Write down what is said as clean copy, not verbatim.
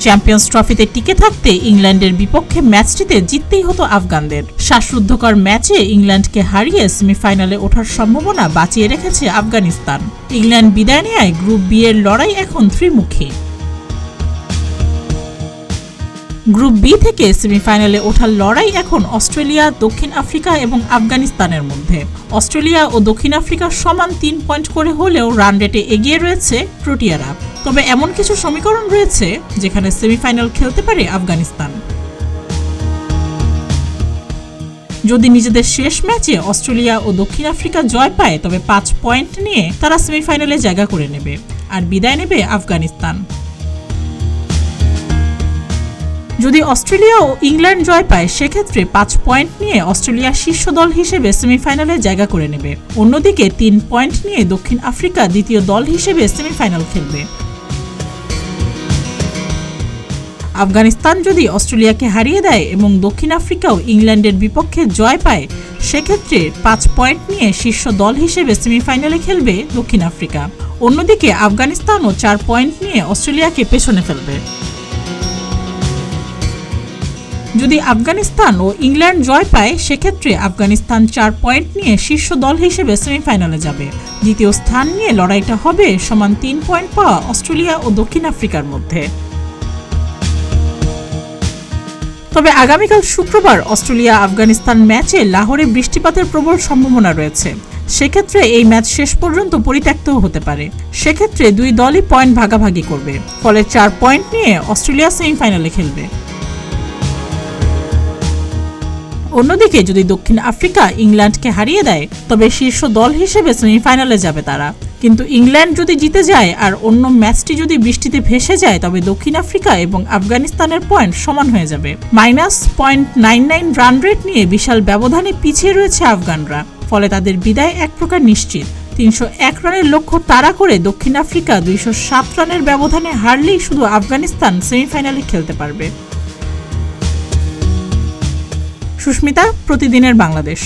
Champions ট্রফিতে টিকে থাকতে ইংল্যান্ডের বিপক্ষে ম্যাচটিতে জিততেই হতো আফগানদের। শ্বাসরুদ্ধকর ম্যাচে ইংল্যান্ডকে হারিয়ে সেমিফাইনালে ওঠার সম্ভাবনা বাঁচিয়ে রেখেছে আফগানিস্তান। ইংল্যান্ড বিদায় নেয় গ্রুপ বি এর লড়াই এখন ত্রিমুখী। গ্রুপ বি থেকে সেমিফাইনালে ওঠার লড়াই এখন অস্ট্রেলিয়া, দক্ষিণ আফ্রিকা এবং আফগানিস্তানের মধ্যে। অস্ট্রেলিয়া ও দক্ষিণ আফ্রিকা সমান 3 পয়েন্ট করে হলেও রান রেটে এগিয়ে রয়েছে প্রোটিয়ারা। তবে এমন কিছু সমীকরণ রয়েছে যেখানে সেমিফাইনাল খেলতে পারে আফগানিস্তান। যদি নিজেদের শেষ ম্যাচে অস্ট্রেলিয়া ও দক্ষিণ আফ্রিকা জয় পায় তবে 5 পয়েন্ট নিয়ে তারা সেমিফাইনালে জায়গা করে নেবে আর বিদায় নেবে আফগানিস্তান। যদি অস্ট্রেলিয়া ও ইংল্যান্ড জয় পায় সেক্ষেত্রে 5 পয়েন্ট নিয়ে অস্ট্রেলিয়া শীর্ষ দল হিসেবে সেমিফাইনালে জায়গা করে নেবে। অন্যদিকে 3 পয়েন্ট নিয়ে দক্ষিণ আফ্রিকা দ্বিতীয় দল হিসেবে সেমিফাইনাল খেলবে। আফগানিস্তান যদি অস্ট্রেলিয়াকে হারিয়ে দেয় এবং দক্ষিণ আফ্রিকাও ইংল্যান্ডের বিপক্ষে জয় পায় সেক্ষেত্রে 5 পয়েন্ট নিয়ে শীর্ষ দল হিসেবে সেমিফাইনালে খেলবে দক্ষিণ আফ্রিকা। অন্যদিকে আফগানিস্তানও 4 পয়েন্ট নিয়ে অস্ট্রেলিয়াকে পেছনে ফেলবে। যদি আফগানিস্তান ও ইংল্যান্ড জয় পায় সেক্ষেত্রে আফগানিস্তান 4 পয়েন্ট নিয়ে শীর্ষ দল হিসেবে সেমিফাইনালে যাবে। দ্বিতীয় স্থান নিয়ে লড়াইটা হবে সমান 3 পয়েন্ট পাওয়া অস্ট্রেলিয়া ও দক্ষিণ আফ্রিকার মধ্যে। তবে আগামীকাল শুক্রবার অস্ট্রেলিয়া আফগানিস্তান ম্যাচে লাহোরে বৃষ্টিপাতের প্রবল সম্ভাবনা রয়েছে। সেক্ষেত্রে এই ম্যাচ শেষ পর্যন্ত পরিত্যক্তও হতে পারে। সেক্ষেত্রে দুই দলই পয়েন্ট ভাগাভাগি করবে, ফলে 4 পয়েন্ট নিয়ে অস্ট্রেলিয়া সেমিফাইনালে খেলবে। অন্যদিকে যদি দক্ষিণ আফ্রিকা ইংল্যান্ডকে হারিয়ে দেয় তবে শীর্ষ দল হিসেবে সেমিফাইনালে যাবে তারা। কিন্তু ইংল্যান্ড যদি জিতে যায় আর অন্য ম্যাচটি যদি বৃষ্টিতে ভেসে যায় তবে দক্ষিণ আফ্রিকা এবং আফগানিস্তানের পয়েন্ট সমান হয়ে যাবে। -0.99 রান রেট নিয়ে বিশাল ব্যবধানে পিছিয়ে রয়েছে আফগানরা, ফলে তাদের বিদায় এক প্রকার নিশ্চিত। 301 রানের লক্ষ্য তাড়া করে দক্ষিণ আফ্রিকা 207 রানের ব্যবধানে হারলেই শুধু আফগানিস্তান সেমিফাইনালে খেলতে পারবে। সুস্মিতা, প্রতিদিনের বাংলাদেশ।